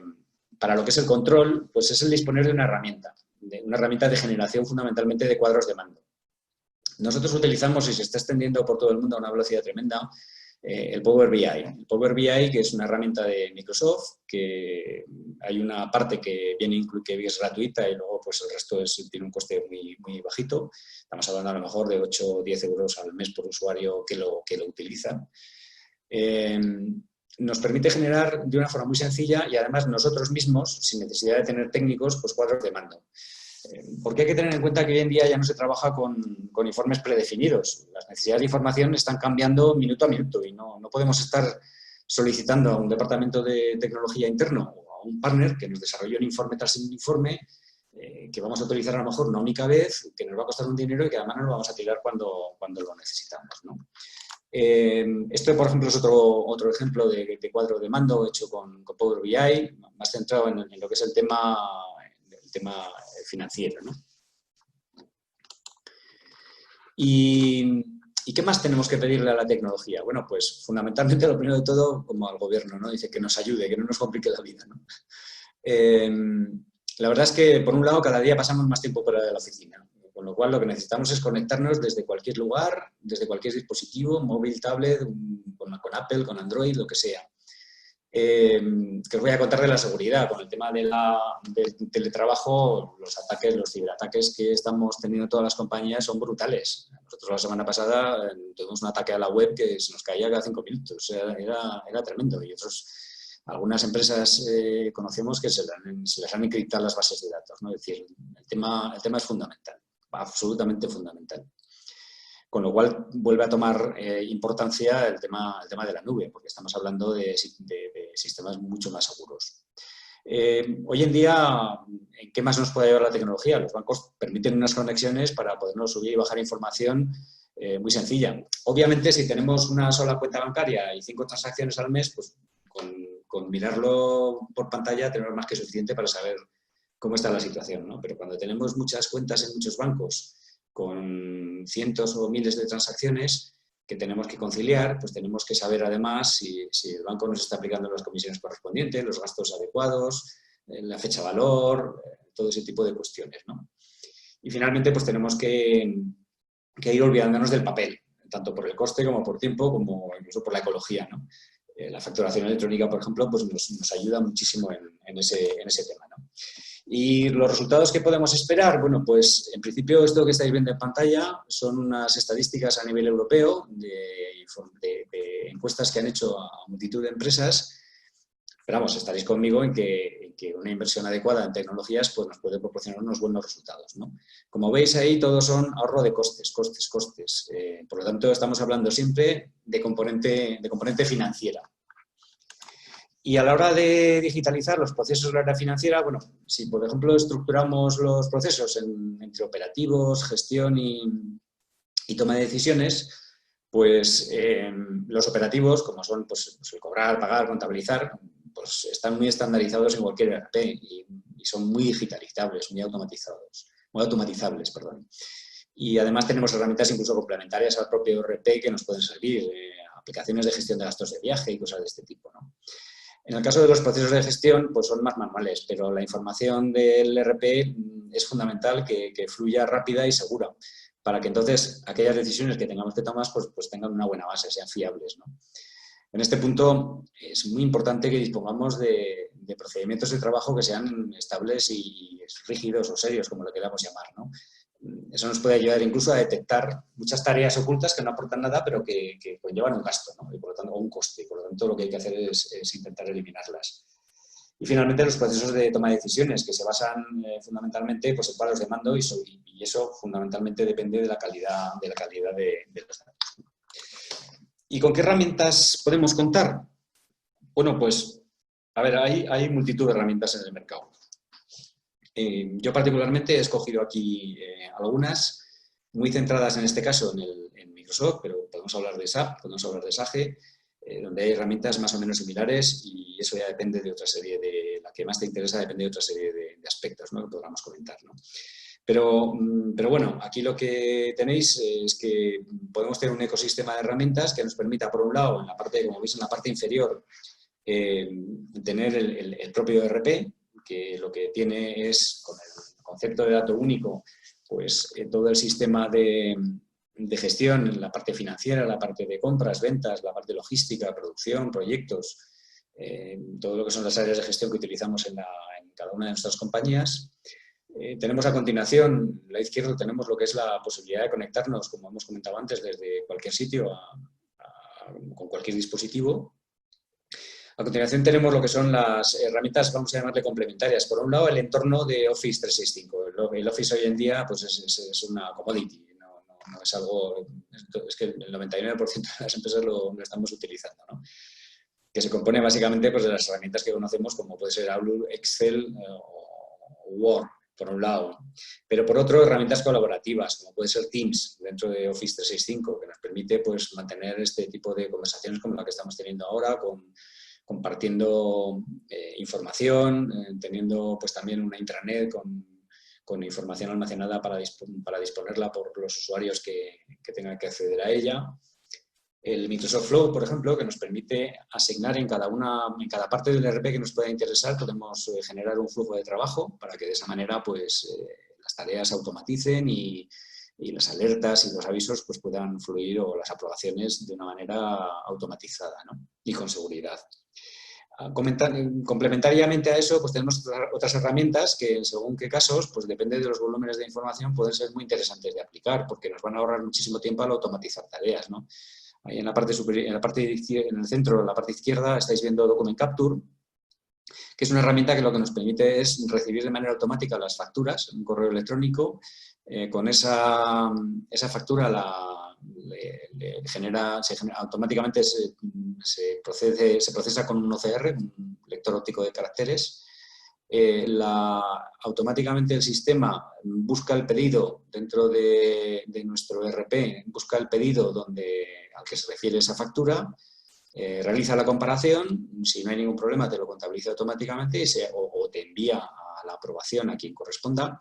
para lo que es el control, pues es el disponer de una herramienta de generación fundamentalmente de cuadros de mando. Nosotros utilizamos, y se está extendiendo por todo el mundo a una velocidad tremenda, el Power BI. El Power BI, que es una herramienta de Microsoft, que hay una parte que que es gratuita y luego pues el resto tiene un coste muy, muy bajito. Estamos hablando a lo mejor de 8 o 10 euros al mes por usuario que lo utiliza. Nos permite generar de una forma muy sencilla y además nosotros mismos, sin necesidad de tener técnicos, pues cuadros de mando. Porque hay que tener en cuenta que hoy en día ya no se trabaja con informes predefinidos. Las necesidades de información están cambiando minuto a minuto y no podemos estar solicitando a un departamento de tecnología interno o a un partner que nos desarrolle un informe tras un informe que vamos a utilizar a lo mejor una única vez, que nos va a costar un dinero y que además nos lo vamos a tirar cuando lo necesitamos, ¿no? Esto, por ejemplo, es otro ejemplo de cuadro de mando hecho con Power BI, más centrado en lo que es el tema financiero, ¿no? ¿Y qué más tenemos que pedirle a la tecnología? Bueno, pues fundamentalmente lo primero de todo, como al gobierno, ¿no? Dice que nos ayude, que no nos complique la vida, ¿no? La verdad es que, por un lado, cada día pasamos más tiempo fuera de la oficina, con lo cual lo que necesitamos es conectarnos desde cualquier lugar, desde cualquier dispositivo, móvil, tablet, con Apple, con Android, lo que sea. Que os voy a contar de la seguridad. Con el tema del teletrabajo, los ciberataques que estamos teniendo todas las compañías son brutales. Nosotros la semana pasada tuvimos un ataque a la web que se nos caía cada 5 minutos. O sea, era tremendo. Y algunas empresas conocemos que se les han encriptado las bases de datos, ¿no? Es decir, el tema es fundamental, absolutamente fundamental. Con lo cual vuelve a tomar importancia el tema de la nube, porque estamos hablando de sistemas mucho más seguros. Hoy en día, ¿en qué más nos puede ayudar la tecnología? Los bancos permiten unas conexiones para podernos subir y bajar información muy sencilla. Obviamente, si tenemos una sola cuenta bancaria y 5 transacciones al mes, pues con mirarlo por pantalla tenemos más que suficiente para saber cómo está la situación, ¿no? Pero cuando tenemos muchas cuentas en muchos bancos, con cientos o miles de transacciones que tenemos que conciliar, pues tenemos que saber además si el banco nos está aplicando las comisiones correspondientes, los gastos adecuados, la fecha valor, todo ese tipo de cuestiones, ¿no? Y finalmente pues tenemos que ir olvidándonos del papel, tanto por el coste como por tiempo, como incluso por la ecología, ¿no? La facturación electrónica, por ejemplo, pues nos ayuda muchísimo en ese tema, ¿no? ¿Y los resultados que podemos esperar? Bueno, pues en principio esto que estáis viendo en pantalla son unas estadísticas a nivel europeo de encuestas que han hecho a multitud de empresas. Pero vamos, estaréis conmigo en que una inversión adecuada en tecnologías pues nos puede proporcionar unos buenos resultados, ¿no? Como veis ahí, todos son ahorro de costes. Por lo tanto, estamos hablando siempre de componente financiera. Y a la hora de digitalizar los procesos de la área financiera, bueno, si por ejemplo estructuramos los procesos entre operativos, gestión y toma de decisiones, pues los operativos, como son pues el cobrar, pagar, contabilizar, pues están muy estandarizados en cualquier ERP y son muy digitalizables, muy automatizables, perdón. Y además tenemos herramientas incluso complementarias al propio ERP que nos pueden servir, aplicaciones de gestión de gastos de viaje y cosas de este tipo, ¿no? En el caso de los procesos de gestión, pues son más manuales, pero la información del ERP es fundamental que fluya rápida y segura, para que entonces aquellas decisiones que tengamos que tomar pues tengan una buena base, sean fiables, ¿no? En este punto es muy importante que dispongamos de procedimientos de trabajo que sean estables y rígidos o serios, como lo queramos llamar, ¿no? Eso nos puede ayudar incluso a detectar muchas tareas ocultas que no aportan nada, pero que conllevan un gasto, ¿no? Y por lo tanto, o un coste. Por lo tanto, lo que hay que hacer es intentar eliminarlas. Y finalmente, los procesos de toma de decisiones, que se basan fundamentalmente pues, en cuadros de mando y eso fundamentalmente depende de la calidad de los datos. ¿Y con qué herramientas podemos contar? Bueno, pues A ver, hay multitud de herramientas en el mercado. Yo particularmente he escogido aquí algunas muy centradas en este caso en Microsoft, pero podemos hablar de SAP, podemos hablar de SAGE, donde hay herramientas más o menos similares y eso ya depende de otra serie la que más te interesa depende de otra serie de aspectos, ¿no?, que podamos comentar, ¿no? Pero bueno, aquí lo que tenéis es que podemos tener un ecosistema de herramientas que nos permita, por un lado, en la parte, como veis en la parte inferior, tener el propio ERP, que lo que tiene es, con el concepto de dato único, pues todo el sistema de gestión, la parte financiera, la parte de compras, ventas, la parte logística, producción, proyectos, todo lo que son las áreas de gestión que utilizamos en cada una de nuestras compañías. Tenemos a continuación, a la izquierda, tenemos lo que es la posibilidad de conectarnos, como hemos comentado antes, desde cualquier sitio con cualquier dispositivo. A continuación tenemos lo que son las herramientas, vamos a llamarle complementarias. Por un lado, el entorno de Office 365. El Office hoy en día pues es una commodity, no es algo, es que el 99% de las empresas lo estamos utilizando, ¿no? Que se compone básicamente pues, de las herramientas que conocemos, como puede ser Outlook, Excel o Word, por un lado. Pero por otro, herramientas colaborativas, como puede ser Teams, dentro de Office 365, que nos permite pues, mantener este tipo de conversaciones como la que estamos teniendo ahora, compartiendo información, teniendo pues, también una intranet con información almacenada para disponerla por los usuarios que tengan que acceder a ella. El Microsoft Flow, por ejemplo, que nos permite asignar en cada parte del ERP que nos pueda interesar, podemos generar un flujo de trabajo para que de esa manera pues, las tareas se automaticen y las alertas y los avisos pues, puedan fluir, o las aprobaciones, de una manera automatizada, ¿no?, y con seguridad. Complementariamente a eso, pues tenemos otras herramientas que, según qué casos, pues depende de los volúmenes de información, pueden ser muy interesantes de aplicar, porque nos van a ahorrar muchísimo tiempo al automatizar tareas, ¿no? Ahí en la parte superior, en el centro, en la parte izquierda, estáis viendo Document Capture, que es una herramienta que lo que nos permite es recibir de manera automática las facturas en un correo electrónico. Con esa factura automáticamente se procesa con un OCR, un lector óptico de caracteres. Automáticamente el sistema busca el pedido dentro de nuestro ERP, busca el pedido al que se refiere esa factura, realiza la comparación, si no hay ningún problema te lo contabiliza automáticamente o te envía a la aprobación a quien corresponda,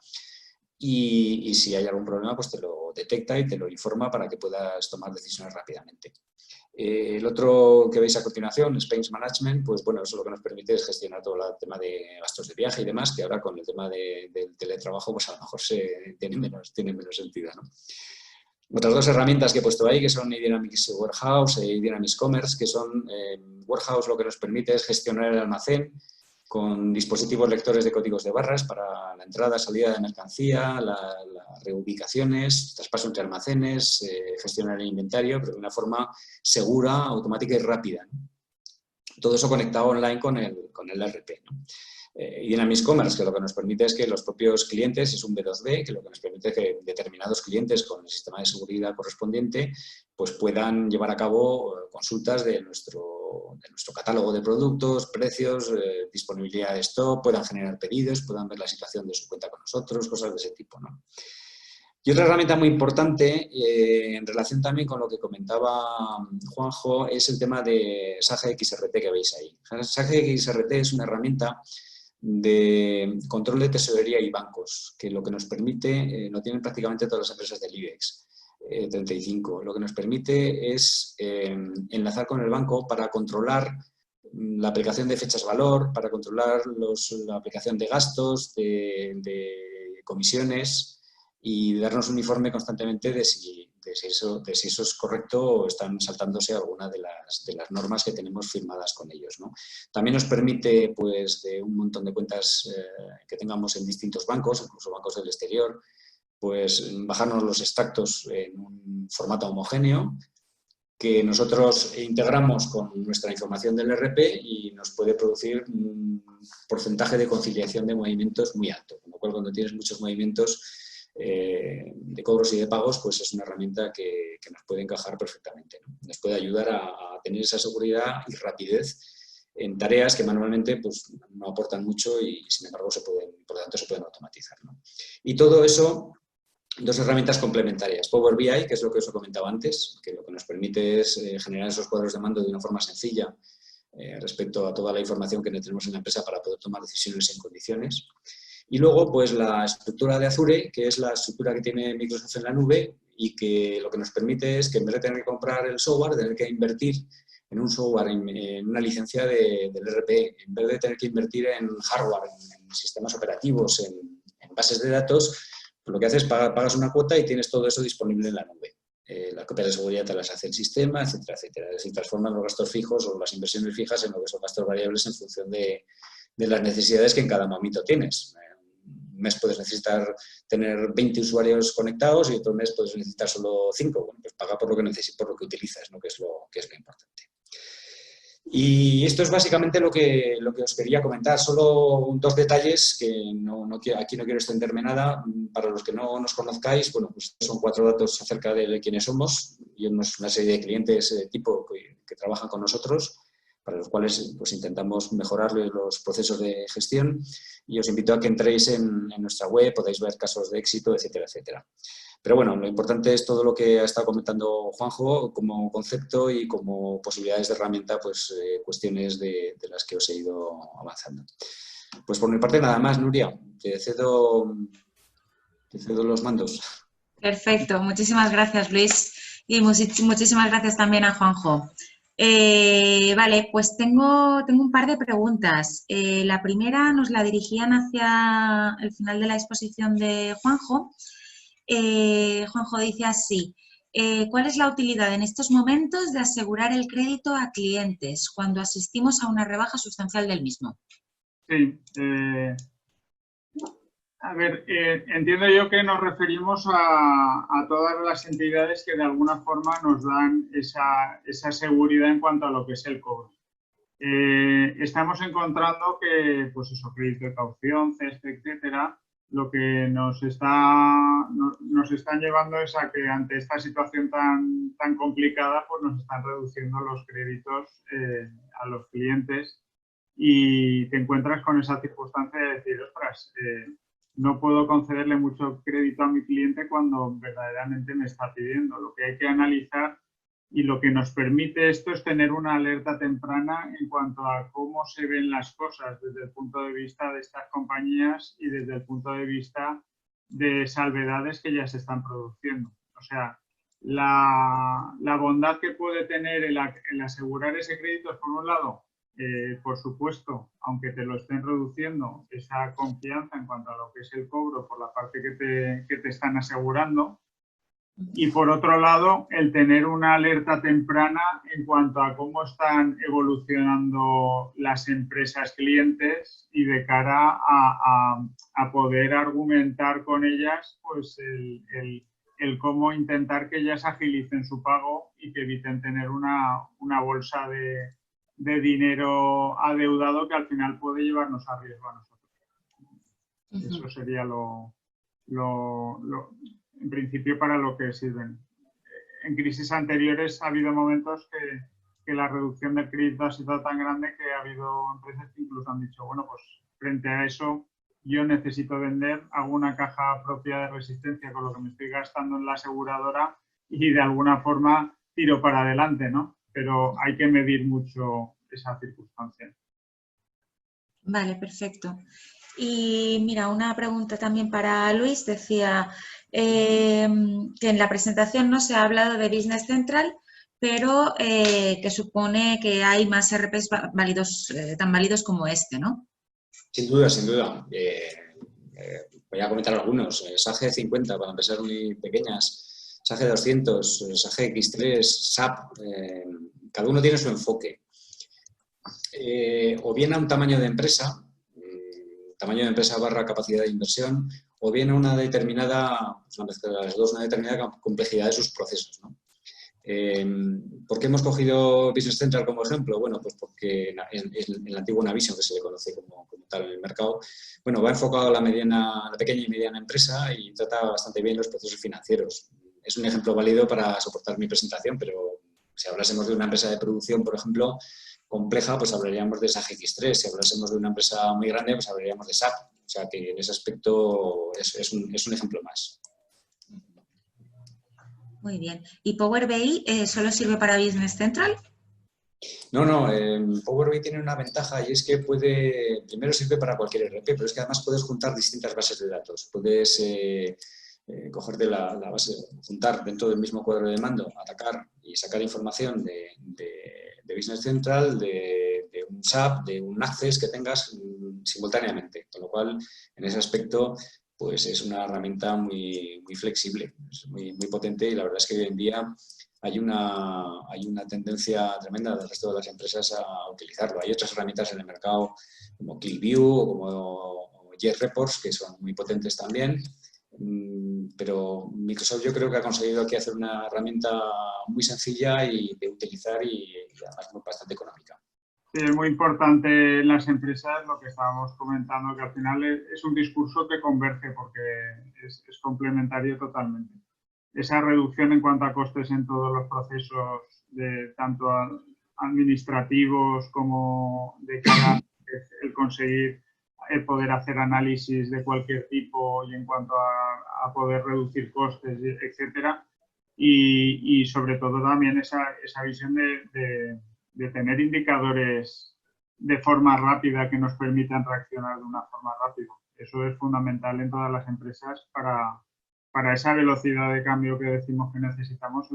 y si hay algún problema pues te lo detecta y te lo informa para que puedas tomar decisiones rápidamente. El otro que veis a continuación, Expense Management, pues bueno, eso lo que nos permite es gestionar todo el tema de gastos de viaje y demás, que ahora con el tema del teletrabajo pues a lo mejor tiene menos sentido, ¿no? Otras dos herramientas que he puesto ahí, que son eDynamics Warehouse e eDynamics Commerce, que son Warehouse, lo que nos permite es gestionar el almacén con dispositivos lectores de códigos de barras para la entrada, salida de mercancía, las reubicaciones, traspaso entre almacenes, gestionar el inventario, pero de una forma segura, automática y rápida, ¿no? Todo eso conectado online con el ERP, ¿no? Dynamics Commerce, que lo que nos permite es que los propios clientes, es un B2B, que lo que nos permite es que determinados clientes con el sistema de seguridad correspondiente pues puedan llevar a cabo consultas de nuestro catálogo de productos, precios, disponibilidad de stock, puedan generar pedidos, puedan ver la situación de su cuenta con nosotros, cosas de ese tipo, ¿no? Y otra herramienta muy importante, en relación también con lo que comentaba Juanjo, es el tema de SAGE XRT que veis ahí. SAGE XRT es una herramienta de control de tesorería y bancos, que lo que nos permite, lo tienen prácticamente todas las empresas del IBEX 35, lo que nos permite es enlazar con el banco para controlar la aplicación de fechas valor, para controlar la aplicación de gastos, de comisiones, y darnos un informe constantemente de si eso es correcto o están saltándose alguna de las normas que tenemos firmadas con ellos, ¿no? También nos permite, pues, de un montón de cuentas que tengamos en distintos bancos, incluso bancos del exterior, pues bajarnos los extractos en un formato homogéneo que nosotros integramos con nuestra información del ERP y nos puede producir un porcentaje de conciliación de movimientos muy alto, con lo cual cuando tienes muchos movimientos de cobros y de pagos, pues es una herramienta que nos puede encajar perfectamente, ¿no? Nos puede ayudar a tener esa seguridad y rapidez en tareas que manualmente pues, no aportan mucho y, sin embargo, por lo tanto, se pueden automatizar, ¿no? Y todo eso, dos herramientas complementarias. Power BI, que es lo que os comentaba antes, que lo que nos permite es generar esos cuadros de mando de una forma sencilla respecto a toda la información que tenemos en la empresa para poder tomar decisiones en condiciones. Y luego, pues la estructura de Azure, que es la estructura que tiene Microsoft en la nube y que lo que nos permite es que en vez de tener que comprar el software, tener que invertir en un software, en una licencia del ERP, en vez de tener que invertir en hardware, en sistemas operativos, en bases de datos, pues lo que haces es pagas una cuota y tienes todo eso disponible en la nube. Las copias de seguridad te las hace el sistema, etcétera, etcétera. Es decir, transforman los gastos fijos o las inversiones fijas en lo que son gastos variables en función de las necesidades que en cada momento tienes. Un mes puedes necesitar tener 20 usuarios conectados y otro mes puedes necesitar solo 5. Bueno, pues paga por lo que necesitas, por lo que utilizas, ¿no? que es lo importante. Y esto es básicamente lo que os quería comentar. Solo dos detalles que aquí no quiero extenderme nada. Para los que no nos conozcáis, bueno, pues son 4 datos acerca de quiénes somos y una serie de clientes tipo que trabajan con nosotros, para los cuales pues, intentamos mejorarles los procesos de gestión. Y os invito a que entréis en nuestra web, podáis ver casos de éxito, etcétera, etcétera. Pero bueno, lo importante es todo lo que ha estado comentando Juanjo como concepto y como posibilidades de herramienta, pues cuestiones de las que os he ido avanzando. Pues por mi parte nada más, Nuria, te cedo los mandos. Perfecto, muchísimas gracias, Luis, y muchísimas gracias también a Juanjo. Vale, pues tengo un par de preguntas. La primera nos la dirigían hacia el final de la exposición de Juanjo. Juanjo dice así: ¿cuál es la utilidad en estos momentos de asegurar el crédito a clientes cuando asistimos a una rebaja sustancial del mismo? Sí, a ver, entiendo yo que nos referimos a todas las entidades que de alguna forma nos dan esa seguridad en cuanto a lo que es el cobro. Estamos encontrando que, pues eso, crédito de caución, CESTE, etcétera, lo que nos están llevando es a que ante esta situación tan complicada, pues nos están reduciendo los créditos a los clientes y te encuentras con esa circunstancia de decir, ostras, no puedo concederle mucho crédito a mi cliente cuando verdaderamente me está pidiendo. Lo que hay que analizar y lo que nos permite esto es tener una alerta temprana en cuanto a cómo se ven las cosas desde el punto de vista de estas compañías y desde el punto de vista de salvedades que ya se están produciendo. O sea, la bondad que puede tener el asegurar ese crédito es, por un lado, por supuesto, aunque te lo estén reduciendo, esa confianza en cuanto a lo que es el cobro por la parte que te están asegurando. Y por otro lado, el tener una alerta temprana en cuanto a cómo están evolucionando las empresas clientes y de cara a poder argumentar con ellas pues el cómo intentar que ellas agilicen su pago y que eviten tener una bolsa de dinero adeudado que al final puede llevarnos a riesgo a nosotros. Eso sería en principio para lo que sirven. En crisis anteriores ha habido momentos que la reducción del crédito ha sido tan grande que ha habido empresas que incluso han dicho, bueno, pues frente a eso yo necesito vender, hago una caja propia de resistencia con lo que me estoy gastando en la aseguradora y de alguna forma tiro para adelante, ¿no? Pero hay que medir mucho esa circunstancia. Vale, perfecto. Y mira, una pregunta también para Luis. Decía que en la presentación no se ha hablado de Business Central, pero que supone que hay más ERPs válidos, tan válidos como este, ¿no? Sin duda, sin duda. Voy a comentar algunos. SAGE 50, para empezar muy pequeñas. SAGE 200, SAGE X3, SAP. Cada uno tiene su enfoque. O bien a un tamaño de empresa, barra capacidad de inversión, o bien a una determinada, pues una mezcla de las dos, una determinada complejidad de sus procesos, ¿no? ¿Por qué hemos cogido Business Central como ejemplo? Bueno, pues porque en el antiguo Navision, que se le conoce como tal en el mercado, bueno, va enfocado a la pequeña y mediana empresa y trata bastante bien los procesos financieros. Es un ejemplo válido para soportar mi presentación, pero si hablásemos de una empresa de producción, por ejemplo, compleja, pues hablaríamos de SAP X3. Si hablásemos de una empresa muy grande, pues hablaríamos de SAP. O sea que en ese aspecto es un ejemplo más. Muy bien. ¿Y Power BI solo sirve para Business Central? No, Power BI tiene una ventaja y es que primero sirve para cualquier ERP, pero es que además puedes juntar distintas bases de datos. Puedes cogerte la base, juntar dentro del mismo cuadro de mando, atacar y sacar información de Business Central, de un SAP, de un Access que tengas simultáneamente. Con lo cual, en ese aspecto, pues es una herramienta muy, muy flexible, es muy, muy potente y la verdad es que hoy en día hay una tendencia tremenda del resto de las empresas a utilizarlo. Hay otras herramientas en el mercado como QlikView o como JetReports que son muy potentes también, pero Microsoft yo creo que ha conseguido aquí hacer una herramienta muy sencilla y de utilizar y además bastante económica. Sí, es muy importante en las empresas lo que estábamos comentando, que al final es un discurso que converge porque es complementario totalmente. Esa reducción en cuanto a costes en todos los procesos, tanto administrativos como de cara el conseguir el poder hacer análisis de cualquier tipo y en cuanto a poder reducir costes, etcétera. Y sobre todo también esa visión de tener indicadores de forma rápida que nos permitan reaccionar de una forma rápida. Eso es fundamental en todas las empresas para esa velocidad de cambio que decimos que necesitamos,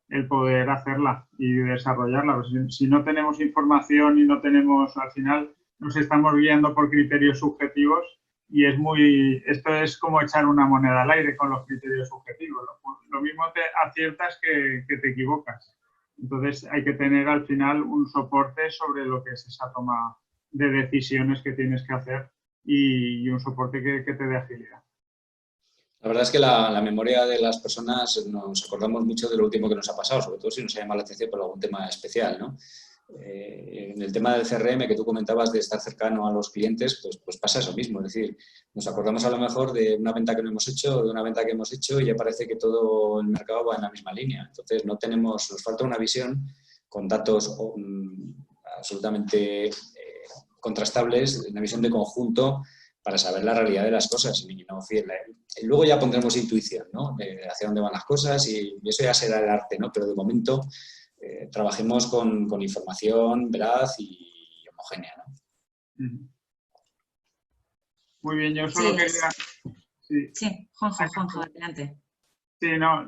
el poder hacerla y desarrollarla. Si no tenemos información y no tenemos, al final nos estamos guiando por criterios subjetivos y esto es como echar una moneda al aire con los criterios subjetivos. Lo mismo te aciertas que te equivocas. Entonces hay que tener al final un soporte sobre lo que es esa toma de decisiones que tienes que hacer y un soporte que te dé agilidad. La verdad es que la memoria de las personas nos acordamos mucho de lo último que nos ha pasado, sobre todo si nos ha llamado la atención por algún tema especial, ¿no? En el tema del CRM que tú comentabas de estar cercano a los clientes, pues pasa eso mismo. Es decir, nos acordamos a lo mejor de una venta que no hemos hecho, de una venta que hemos hecho y ya parece que todo el mercado va en la misma línea. Entonces, nos falta una visión con datos absolutamente contrastables, una visión de conjunto para saber la realidad de las cosas y no fiarla. Y luego ya pondremos intuición, ¿no? Hacia dónde van las cosas y eso ya será el arte, ¿no? Pero de momento trabajemos con información veraz y homogénea, ¿no? Muy bien, yo solo quería... Sí, Juanjo, adelante. Sí, no,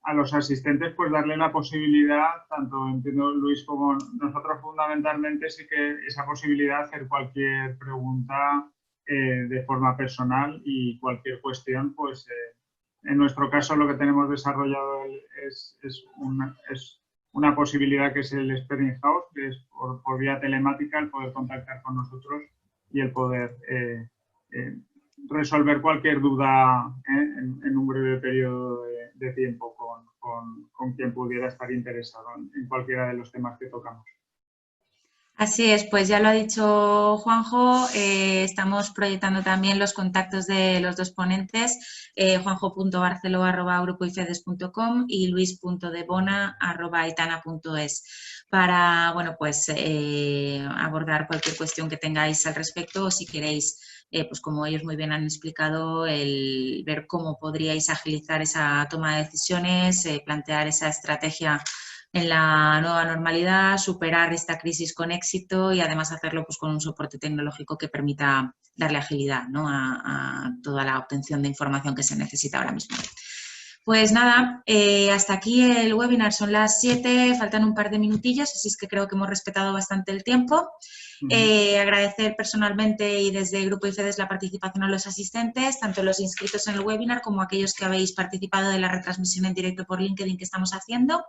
a los asistentes pues darle la posibilidad, tanto entiendo Luis como nosotros fundamentalmente, sí que esa posibilidad de hacer cualquier pregunta de forma personal y cualquier cuestión, pues en nuestro caso lo que tenemos desarrollado es una posibilidad que es el Experience House, que es por vía telemática el poder contactar con nosotros y el poder resolver cualquier duda en un breve periodo de tiempo con quien pudiera estar interesado en cualquiera de los temas que tocamos. Así es, pues ya lo ha dicho Juanjo, estamos proyectando también los contactos de los dos ponentes, juanjo.barcelo@grupoifedes.com y luis.debona@aitana.es, para pues, abordar cualquier cuestión que tengáis al respecto o si queréis, pues como ellos muy bien han explicado, el ver cómo podríais agilizar esa toma de decisiones, plantear esa estrategia en la nueva normalidad, superar esta crisis con éxito y además hacerlo pues, con un soporte tecnológico que permita darle agilidad, ¿no? a toda la obtención de información que se necesita ahora mismo. Pues nada, hasta aquí el webinar, son las 7, faltan un par de minutillos, así es que creo que hemos respetado bastante el tiempo. Agradecer personalmente y desde Grupo IFEDES la participación a los asistentes, tanto los inscritos en el webinar como aquellos que habéis participado de la retransmisión en directo por LinkedIn que estamos haciendo.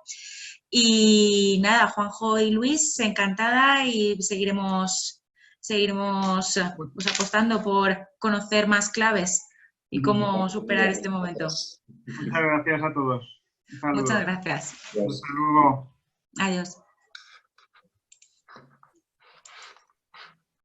Y nada, Juanjo y Luis, encantada y seguiremos pues, apostando por conocer más claves y cómo superar este momento. Muchas gracias a todos. Muchas gracias. Hasta luego. Adiós.